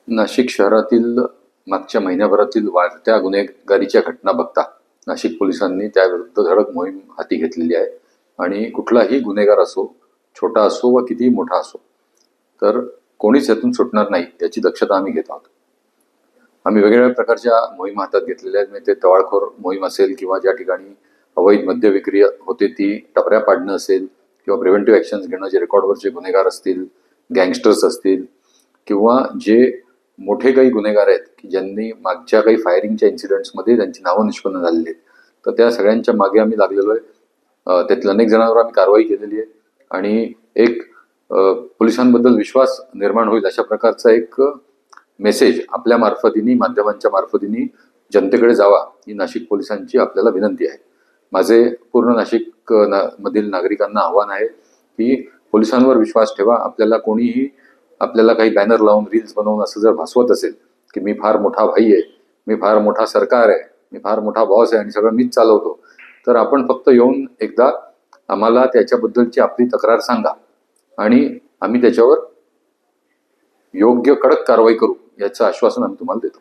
नाशिक शहरातील मागच्या महिन्याभरातील वाढत्या गुन्हेगारीच्या घटना बघता नाशिक पोलिसांनी त्याविरुद्ध धडक मोहीम हाती घेतलेली आहे आणि कुठलाही गुन्हेगार असो, छोटा असो व कितीही मोठा असो, तर कोणीच यातून सुटणार नाही याची दक्षता आम्ही घेत आहोत. आम्ही वेगवेगळ्या प्रकारच्या मोहीम हातात घेतलेल्या आहेत. म्हणजे ते टवाळखोर मोहीम असेल किंवा ज्या ठिकाणी अवैध मद्य विक्री होते ती टपऱ्या पाडणं असेल किंवा प्रिव्हेंटिव्ह ॲक्शन्स घेणं, जे रेकॉर्डवरचे गुन्हेगार असतील, गँगस्टर्स असतील किंवा जे मोठे काही गुन्हेगार आहेत की ज्यांनी मागच्या काही फायरिंगच्या इन्सिडेंट्समध्ये त्यांची नावं निष्पन्न झालेली आहेत, तर त्या सगळ्यांच्या मागे आम्ही लागलेलो आहे. त्यातील अनेक जणांवर आम्ही कारवाई केलेली आहे आणि एक पोलिसांबद्दल विश्वास निर्माण होईल अशा प्रकारचा एक मेसेज आपल्या मार्फतीने, माध्यमांच्या मार्फतीने जनतेकडे जावा ही नाशिक पोलिसांची आपल्याला विनंती आहे. माझे पूर्ण नाशिक मधील नागरिकांना आव्हान आहे की पोलिसांवर विश्वास ठेवा. आपल्याला काही बॅनर लावून, रील्स बनवून असं जर भासवत असेल की मी फार मोठा भाई आहे, मी फार मोठा सरकार आहे, मी फार मोठा बॉस आहे आणि सगळं मीच चालवतो, तर आपण फक्त येऊन एकदा आम्हाला त्याच्याबद्दलची आपली तक्रार सांगा आणि आम्ही त्याच्यावर योग्य कडक कारवाई करू याचं आश्वासन आम्ही तुम्हाला देतो.